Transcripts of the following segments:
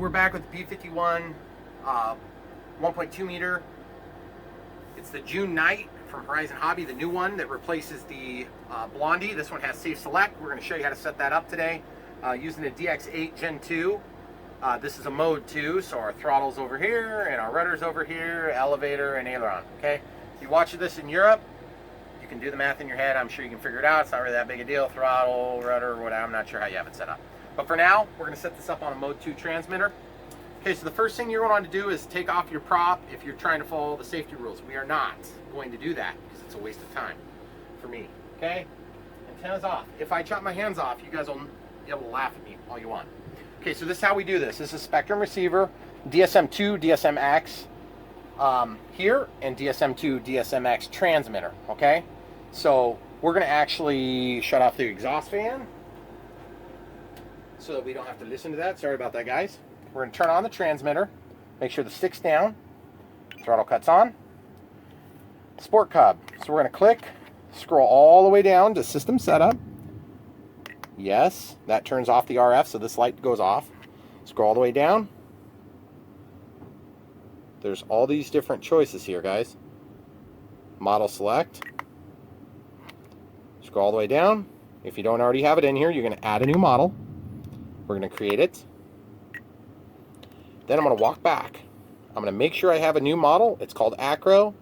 We're back with the P-51 1.2 meter. It's the June Nite from Horizon Hobby, the new one that replaces the Blondie. This one has Safe Select. We're going to show you how to set that up today using the DX8 Gen 2. This is a mode 2, so our throttle's over here and our rudder's over here, elevator and aileron. Okay, if you watch this in Europe, you can do the math in your head. I'm sure you can figure it out. It's not really that big a deal. Throttle, rudder, whatever. I'm not sure how you have it set up. But for now, we're going to set this up on a mode 2 transmitter. Okay, so the first thing you're going to do is take off your prop if you're trying to follow the safety rules. We are not going to do that because it's a waste of time for me. Okay, antenna's off. If I chop my hands off, you guys will be able to laugh at me all you want. Okay, so this is how we do this. This is Spectrum receiver, DSM2, DSMX here, and DSM2, DSMX transmitter. Okay, so we're going to actually shut off the exhaust fan so that we don't have to listen to that. Sorry about that, guys. We're going to turn on the transmitter, make sure the stick's down, throttle cuts on, sport cub. So we're going to click, scroll all the way down to system setup. Yes, that turns off the RF, so this light goes off. Scroll all the way down. There's all these different choices here, guys. Model select. Scroll all the way down. If you don't already have it in here, you're going to add a new model. We're going to create it. Then I'm going to walk back. I'm going to make sure I have a new model. It's called Acro.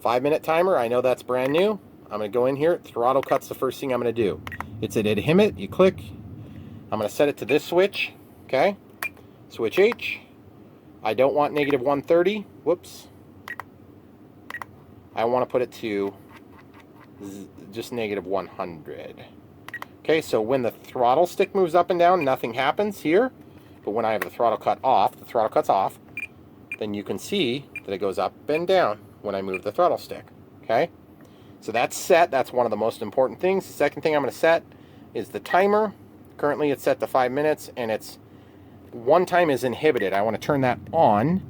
5-minute timer. I know that's brand new. I'm going to go in here. Throttle cut's the first thing I'm going to do. It's at inhibit. You click. I'm going to set it to this switch. Okay. Switch H. I don't want negative 130. Whoops. I want to put it to just negative 100. Okay, so when the throttle stick moves up and down, nothing happens here. But when I have the throttle cut off, the throttle cuts off, then you can see that it goes up and down when I move the throttle stick. Okay, so that's set. That's one of the most important things. The second thing I'm going to set is the timer. Currently it's set to 5 minutes, and it's one time is inhibited. I want to turn that on,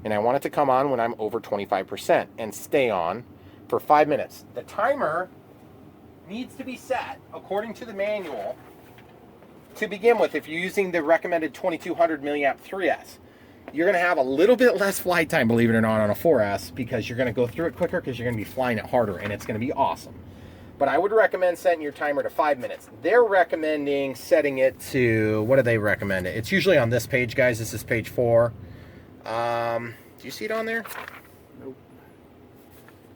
and I want it to come on when I'm over 25% and stay on for 5 minutes. The timer needs to be set according to the manual to begin with. If you're using the recommended 2200 milliamp 3S, you're going to have a little bit less flight time, believe it or not, on a 4S, because you're going to go through it quicker because you're going to be flying it harder, and it's going to be awesome. But I would recommend setting your timer to 5 minutes. They're recommending setting it to, what do they recommend it? It's usually on this page, guys. This is page 4. Do you see it on there? Nope.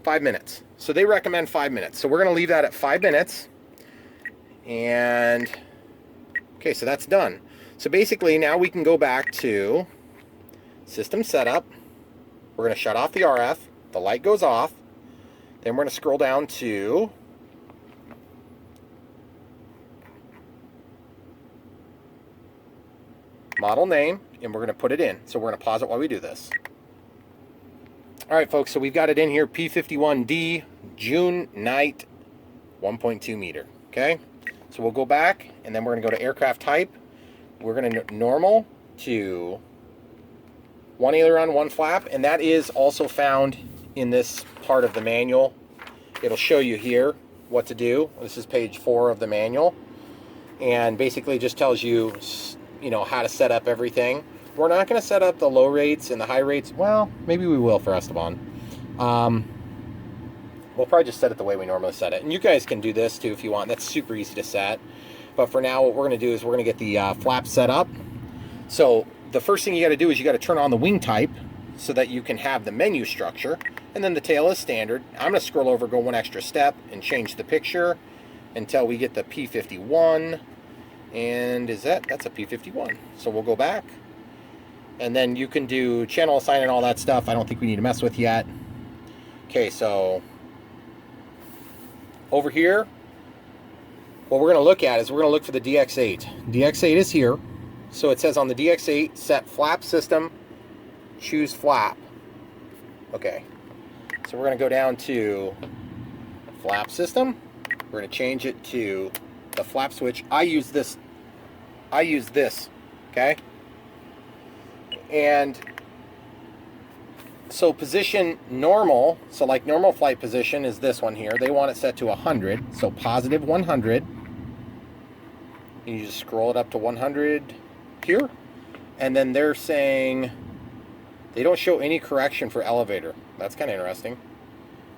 5 minutes. So they recommend 5 minutes. So we're going to leave that at 5 minutes. And okay, so that's done. So basically now we can go back to system setup. We're going to shut off the RF. The light goes off. Then we're going to scroll down to model name, and we're going to put it in. So we're going to pause it while we do this. All right, folks, so we've got it in here, P-51D June Nite 1.2 meter. Okay, so we'll go back, and then we're going to go to aircraft type. We're going to normal to 1 aileron, 1 flap, and that is also found in this part of the manual. It'll show you here what to do. This is page 4 of the manual, and basically just tells you, how to set up everything. We're not going to set up the low rates and the high rates. Well, maybe we will for Esteban. We'll probably just set it the way we normally set it. And you guys can do this too if you want. That's super easy to set. But for now, what we're going to do is we're going to get the flap set up. So the first thing you got to do is you got to turn on the wing type so that you can have the menu structure. And then the tail is standard. I'm going to scroll over, go one extra step, and change the picture until we get the P-51. And that's a P-51. So we'll go back. And then you can do channel assign and all that stuff. I don't think we need to mess with yet. Okay, so over here, what we're going to look at is we're going to look for the DX8. DX8 is here. So it says on the DX8, set flap system, choose flap. Okay, so we're going to go down to flap system. We're going to change it to the flap switch. I use this, okay? And so position normal, so like normal flight position is this one here. They want it set to 100, so positive 100. You just scroll it up to 100 here. And then they're saying they don't show any correction for elevator. That's kind of interesting.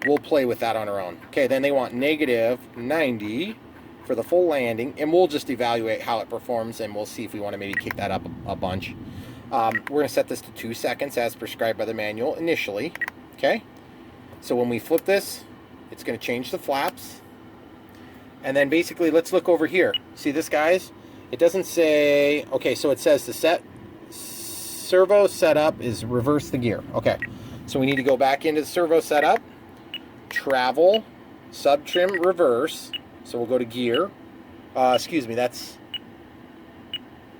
We'll play with that on our own. Okay, then they want negative 90 for the full landing, and we'll just evaluate how it performs, and we'll see if we want to maybe kick that up a bunch. We're going to set this to 2 seconds as prescribed by the manual initially. Okay, so when we flip this, it's going to change the flaps. And then basically, let's look over here. See this, guys? It doesn't say, okay, so it says the servo setup is reverse the gear. Okay, so we need to go back into the servo setup, travel, sub trim, reverse. So we'll go to gear. Excuse me,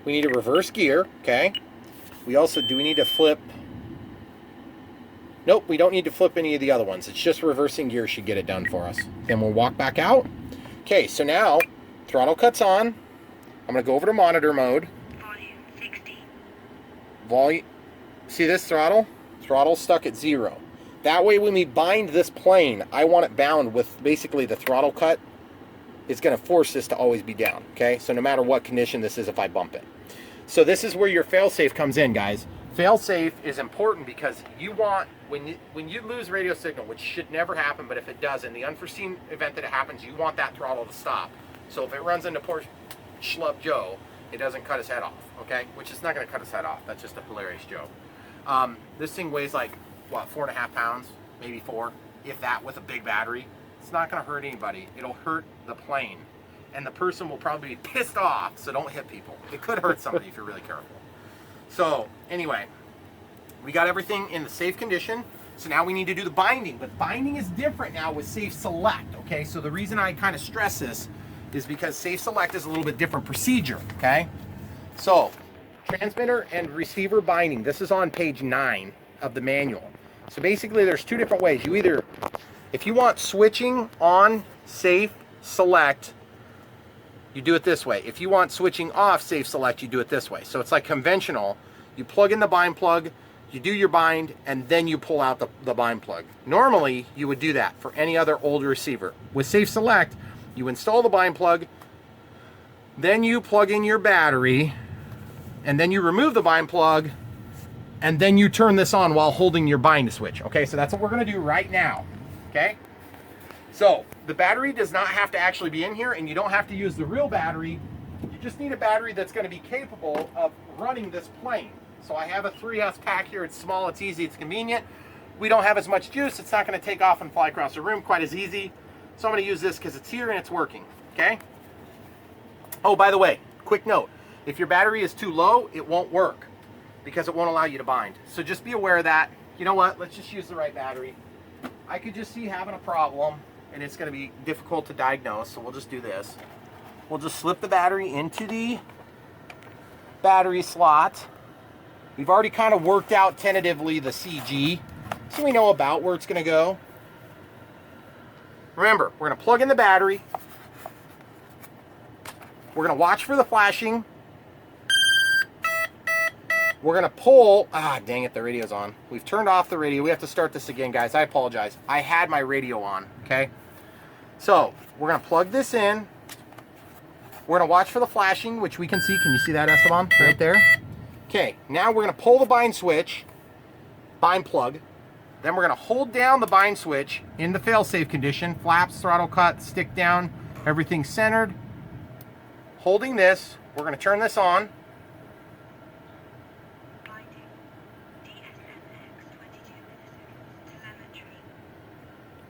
we need to reverse gear, okay? We also, do we need to flip? Nope, we don't need to flip any of the other ones. It's just reversing gear should get it done for us. Then we'll walk back out. Okay, so now, throttle cuts on. I'm gonna go over to monitor mode. Volume 60. Volume, see this throttle? Throttle's stuck at 0. That way when we bind this plane, I want it bound with basically the throttle cut. It's gonna force this to always be down, okay? So no matter what condition this is if I bump it. So this is where your failsafe comes in, guys. Failsafe is important because you want, when you lose radio signal, which should never happen, but if it does, in the unforeseen event that it happens, you want that throttle to stop. So if it runs into poor schlub Joe, it doesn't cut his head off, okay? Which is not gonna cut his head off. That's just a hilarious joke. This thing weighs like, what, 4.5 pounds, maybe 4, if that, with a big battery. It's not gonna hurt anybody. It'll hurt the plane. And the person will probably be pissed off, so don't hit people. It could hurt somebody if you're really careful. So, anyway, we got everything in the safe condition. So now we need to do the binding. But binding is different now with Safe Select, okay? So the reason I kind of stress this is because Safe Select is a little bit different procedure, okay? So, transmitter and receiver binding. This is on page 9 of the manual. So basically there's 2 different ways. You either, if you want switching on Safe Select, you do it this way. If you want switching off Safe Select, you do it this way. So it's like conventional. You plug in the bind plug, you do your bind, and then you pull out the bind plug. Normally, you would do that for any other older receiver. With Safe Select, you install the bind plug, then you plug in your battery, and then you remove the bind plug, and then you turn this on while holding your bind switch. Okay, so that's what we're gonna do right now, okay? So, the battery does not have to actually be in here, and you don't have to use the real battery. You just need a battery that's going to be capable of running this plane. So I have a 3S pack here. It's small, it's easy, it's convenient. We don't have as much juice. It's not going to take off and fly across the room quite as easy. So I'm going to use this because it's here and it's working, okay? Oh, by the way, quick note. If your battery is too low, it won't work because it won't allow you to bind. So just be aware of that. You know what? Let's just use the right battery. I could just see having a problem, and it's going to be difficult to diagnose, so we'll just do this. We'll just slip the battery into the battery slot. We've already kind of worked out tentatively the CG, so we know about where it's going to go. Remember, we're going to plug in the battery. We're going to watch for the flashing. We're going to pull, dang it, the radio's on. We've turned off the radio. We have to start this again, guys. I apologize. I had my radio on, okay? So, we're going to plug this in. We're going to watch for the flashing, which we can see. Can you see that, Esteban? Right there. Okay, now we're going to pull the bind switch, bind plug. Then we're going to hold down the bind switch in the fail-safe condition. Flaps, throttle cut, stick down, everything centered. Holding this, we're going to turn this on.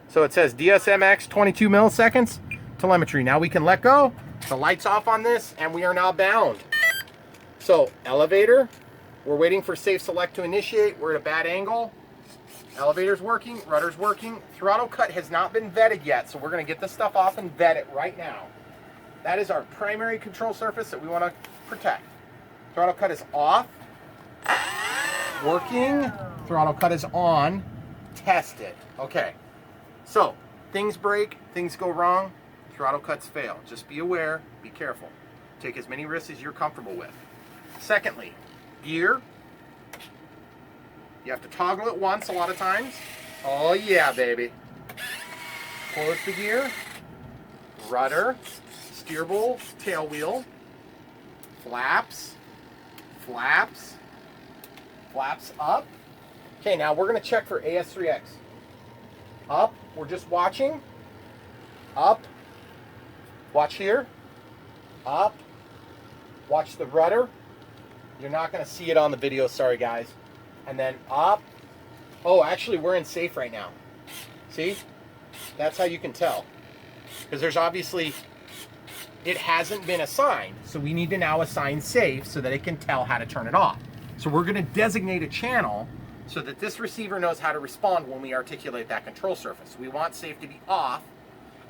So it says DSMX 22 milliseconds telemetry. Now we can let go. The light's off on this, and we are now bound. So elevator, we're waiting for Safe Select to initiate. We're at a bad angle. Elevator's working, rudder's working. Throttle cut has not been vetted yet, so we're gonna get this stuff off and vet it right now. That is our primary control surface that we wanna protect. Throttle cut is off, working. Throttle cut is on, test it. Okay. So, things break, things go wrong, throttle cuts fail. Just be aware, be careful. Take as many risks as you're comfortable with. Secondly, gear. You have to toggle it once a lot of times. Oh yeah, baby. Close the gear. Rudder, steerable, tail wheel, flaps, flaps, Flaps up. Okay, now we're going to check for AS3X. Up, we're just watching. Up. Watch here. Up. Watch the rudder. You're not going to see it on the video, sorry guys. And then up. Oh, actually we're in safe right now. See? That's how you can tell. Because there's obviously, it hasn't been assigned. So we need to now assign safe so that it can tell how to turn it off. So we're going to designate a channel so that this receiver knows how to respond when we articulate that control surface. We want safe to be off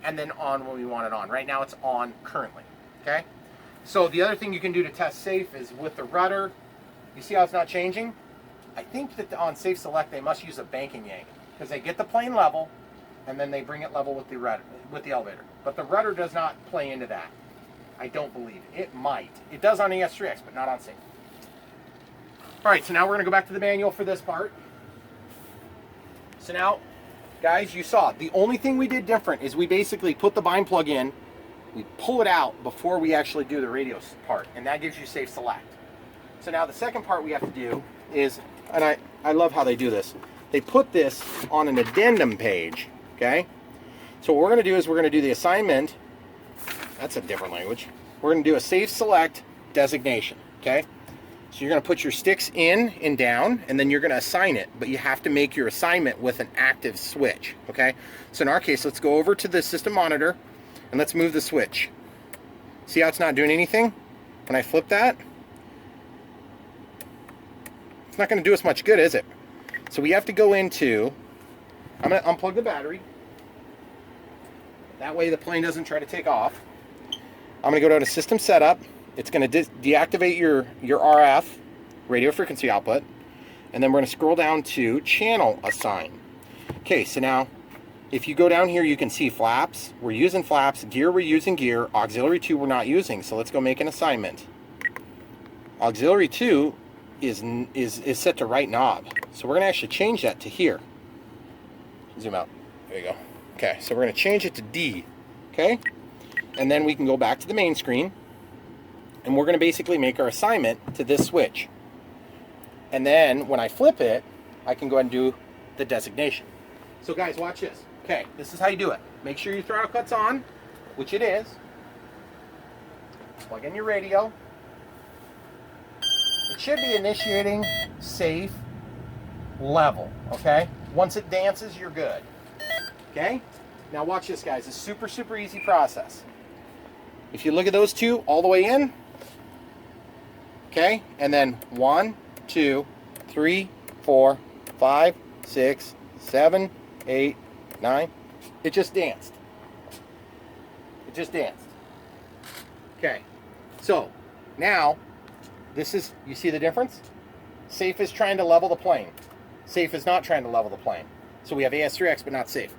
and then on when we want it on. Right now it's on currently, okay? So the other thing you can do to test safe is with the rudder. You see how it's not changing? I think that on safe select they must use a banking yank because they get the plane level and then they bring it level with the rudder, with the elevator. But the rudder does not play into that. I don't believe it. It might. It does on ES3X, but not on safe. All right, so now we're going to go back to the manual for this part. So now, guys, you saw, the only thing we did different is we basically put the bind plug in, we pull it out before we actually do the radio part, and that gives you safe select. So now the second part we have to do is, and I love how they do this, they put this on an addendum page, okay? So what we're going to do is we're going to do the assignment, that's a different language, we're going to do a safe select designation, okay? So you're going to put your sticks in and down, and then you're going to assign it, but you have to make your assignment with an active switch, okay? So in our case, let's go over to the system monitor, and let's move the switch. See how it's not doing anything? When I flip that, it's not going to do us much good, is it? So we have to go into, I'm going to unplug the battery. That way the plane doesn't try to take off. I'm going to go down to System Setup. It's going to deactivate your RF, radio frequency output, and then we're going to scroll down to Channel Assign. Okay, so now if you go down here, you can see flaps. We're using flaps. Gear, we're using gear. Auxiliary 2, we're not using, so let's go make an assignment. Auxiliary 2 is set to right knob, so we're going to actually change that to here. Zoom out. There you go. Okay, so we're going to change it to D, okay? And then we can go back to the main screen. And we're going to basically make our assignment to this switch. And then when I flip it, I can go ahead and do the designation. So guys, watch this. Okay, this is how you do it. Make sure your throttle cut's on, which it is. Plug in your radio. It should be initiating safe level, okay? Once it dances, you're good. Okay? Now watch this, guys. It's super, super easy process. If you look at those two all the way in, okay, and then 1, 2, 3, 4, 5, 6, 7, 8, 9. It just danced. It just danced. Okay, so now this is, you see the difference? Safe is trying to level the plane. Safe is not trying to level the plane. So we have AS3X but not safe.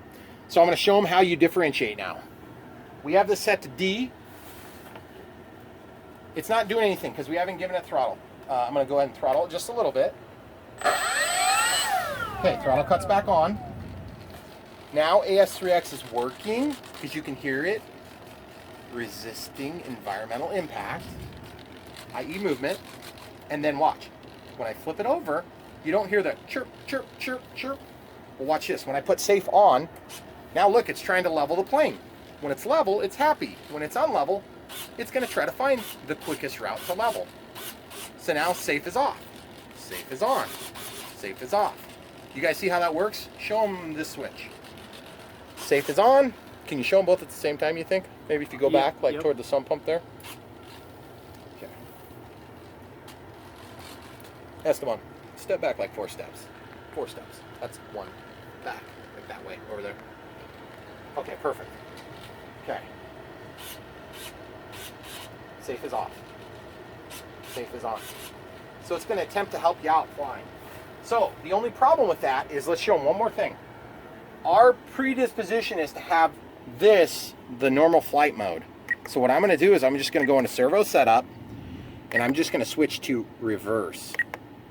So I'm going to show them how you differentiate now. We have this set to D. It's not doing anything because we haven't given it throttle. I'm going to go ahead and throttle it just a little bit. Okay, throttle cuts back on. Now AS3X is working because you can hear it resisting environmental impact, i.e. movement. And then watch. When I flip it over, you don't hear the chirp, chirp, chirp, chirp. Well, watch this. When I put safe on, now look, it's trying to level the plane. When it's level, it's happy. When it's unlevel, it's going to try to find the quickest route to level. So now safe is off. Safe is on. Safe is off. You guys see how that works? Show them this switch. Safe is on. Can you show them both at the same time, you think? Maybe if you go back, like toward the sump pump there. Okay. Esteban, step back like 4 steps. 4 steps. That's 1. Back. Like that way. Over there. Okay, perfect. Okay. Safe is off. Safe is on. So it's going to attempt to help you out flying. So the only problem with that is, let's show them one more thing. Our predisposition is to have this the normal flight mode. So what I'm going to do is I'm just going to go into servo setup, and I'm just going to switch to reverse.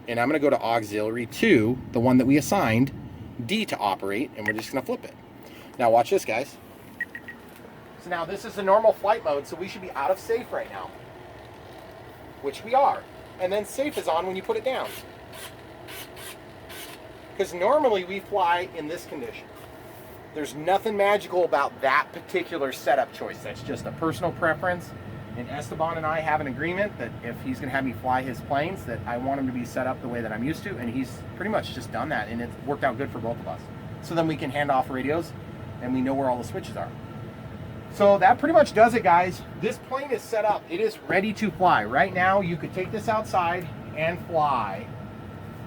And I'm going to go to auxiliary 2, the one that we assigned, D to operate, and we're just going to flip it. Now watch this, guys. So now this is the normal flight mode, so we should be out of safe right now, which we are. And then safe is on when you put it down. because normally we fly in this condition. There's nothing magical about that particular setup choice. That's just a personal preference. And Esteban and I have an agreement that if he's going to have me fly his planes, that I want him to be set up the way that I'm used to. And he's pretty much just done that, and it's worked out good for both of us. So then we can hand off radios, and we know where all the switches are. So that pretty much does it, guys. This plane is set up. It is ready to fly. Right now, you could take this outside and fly.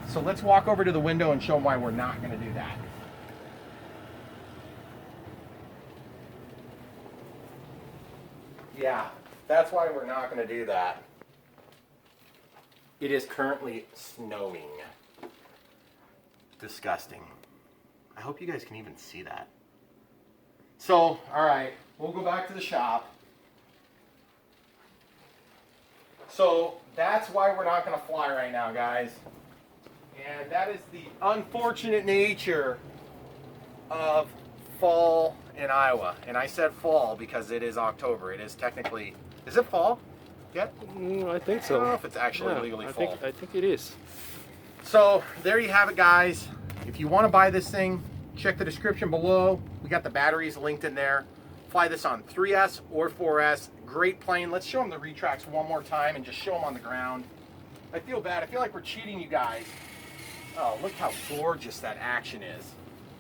So let's walk over to the window and show them why we're not going to do that. Yeah, that's why we're not going to do that. It is currently snowing. Disgusting. I hope you guys can even see that. So, all right, we'll go back to the shop. So that's why we're not going to fly right now, guys. And that is the unfortunate nature of fall in Iowa. And I said fall because it is October. It is technically, is it fall yet? I think so. I don't know if it's actually legally fall. I think it is. So there you have it, guys. If you want to buy this thing, check the description below. We got the batteries linked in there. Fly this on 3S or 4S. Great plane. Let's show them the retracts one more time and just show them on the ground. I feel bad. I feel like we're cheating you guys. Oh, look how gorgeous that action is.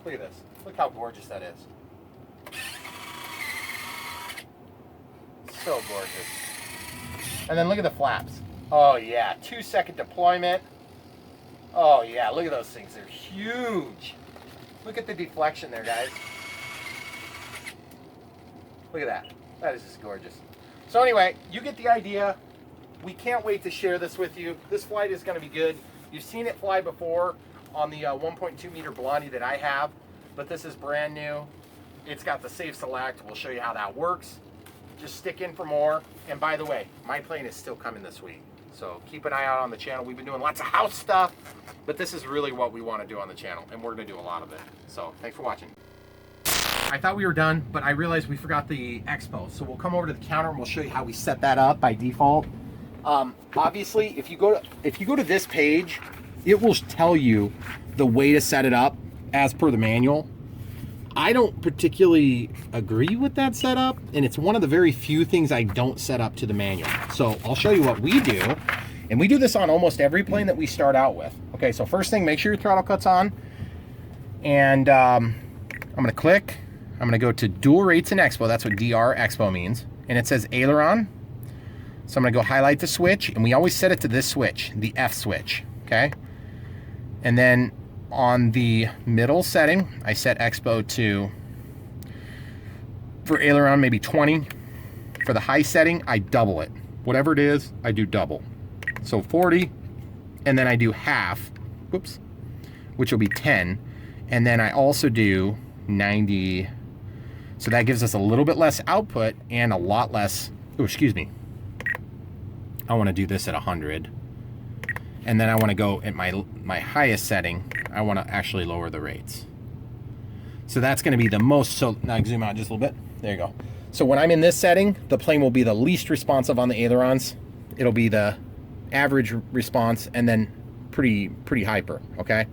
Look at this. Look how gorgeous that is. So gorgeous. And then look at the flaps. Oh yeah, 2-second deployment. Oh yeah, look at those things. They're huge. Look at the deflection there, guys. Look at that. That is just gorgeous. So anyway, you get the idea. We can't wait to share this with you. This flight is going to be good. You've seen it fly before on the 1.2 meter Blondie that I have, but this is brand new. It's got the safe select. We'll show you how that works. Just stick in for more. And by the way, my plane is still coming this week. So keep an eye out on the channel. We've been doing lots of house stuff, but this is really what we want to do on the channel, and we're going to do a lot of it. So thanks for watching. I thought we were done, but I realized we forgot the expo. So we'll come over to the counter and we'll show you how we set that up by default. Obviously, if you go to this page, it will tell you the way to set it up as per the manual. I don't particularly agree with that setup, and it's one of the very few things I don't set up to the manual. So I'll show you what we do, and we do this on almost every plane that we start out with. Okay, so first thing, make sure your throttle cut's on, and I'm gonna click. I'm gonna go to dual rates in expo. That's what DR expo means, and it says aileron. So I'm gonna go highlight the switch, and we always set it to this switch, the F switch, okay? And then on the middle setting, I set expo to, for aileron, maybe 20. For the high setting, I double it. Whatever it is, I do double. So 40, and then I do half, whoops, which will be 10. And then I also do 90. So that gives us a little bit less output and a lot less, oh, excuse me. I want to do this at 100. And then I want to go at my highest setting. I want to actually lower the rates. So that's going to be the most, so now I zoom out just a little bit. There you go. So when I'm in this setting, the plane will be the least responsive on the ailerons. It'll be the average response and then pretty hyper, okay?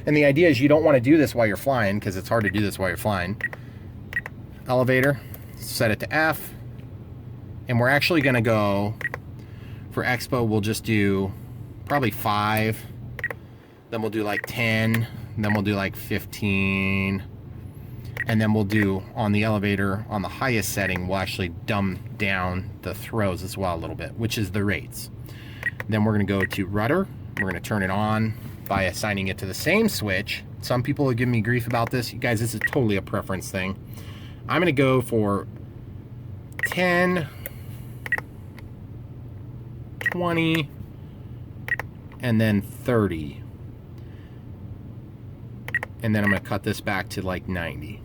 And the idea is you don't want to do this while you're flying because it's hard to do this while you're flying. Elevator, set it to F. And we're actually going to go, for expo, we'll just do probably 5. Then we'll do like 10. Then we'll do like 15. And then we'll do, on the elevator, on the highest setting, we'll actually dumb down the throws as well a little bit, which is the rates. Then we're going to go to rudder. We're going to turn it on by assigning it to the same switch. Some people have given me grief about this. You guys, this is totally a preference thing. I'm going to go for 10, 20, and then 30. And then I'm going to cut this back to like 90.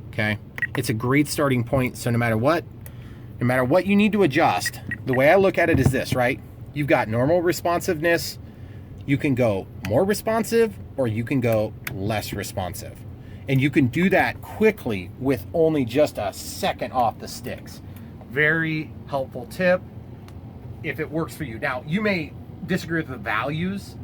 Okay? It's a great starting point, so no matter what you need to adjust, the way I look at it is this, right? You've got normal responsiveness. You can go more responsive or you can go less responsive. And you can do that quickly with only just a second off the sticks. Very helpful tip if it works for you. Now, you may disagree with the values,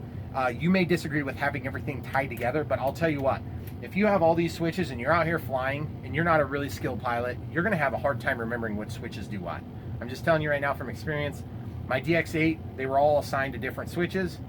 You may disagree with having everything tied together, but I'll tell you what, if you have all these switches and you're out here flying and you're not a really skilled pilot, you're going to have a hard time remembering what switches do what. I'm just telling you right now from experience. My DX8, they were all assigned to different switches.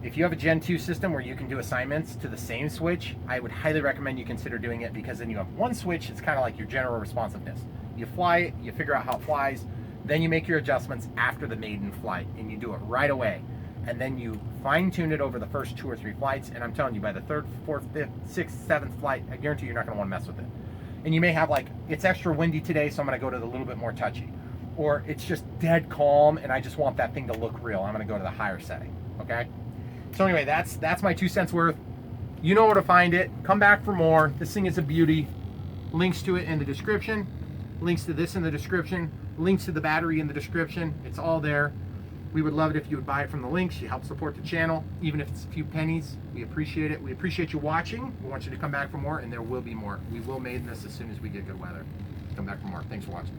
If you have a Gen 2 system where you can do assignments to the same switch, I would highly recommend you consider doing it, because then you have one switch. It's kind of like your general responsiveness. You fly it, you figure out how it flies, then you make your adjustments after the maiden flight, and you do it right away. And then you fine tune it over the first 2 or 3 flights, and I'm telling you, by the 3rd, 4th, 5th, 6th, 7th flight, I guarantee you're not going to want to mess with it. And you may have like, it's extra windy today, so I'm going to go to the little bit more touchy. Or it's just dead calm and I just want that thing to look real. I'm going to go to the higher setting. Okay? So anyway, that's my 2 cents worth. You know where to find it. Come back for more. This thing is a beauty. Links to it in the description. Links to this in the description. Links to the battery in the description. It's all there. We would love it if you would buy it from the links. You help support the channel, even if it's a few pennies. We appreciate it. We appreciate you watching. We want you to come back for more, and there will be more. We will make this as soon as we get good weather. Come back for more. Thanks for watching.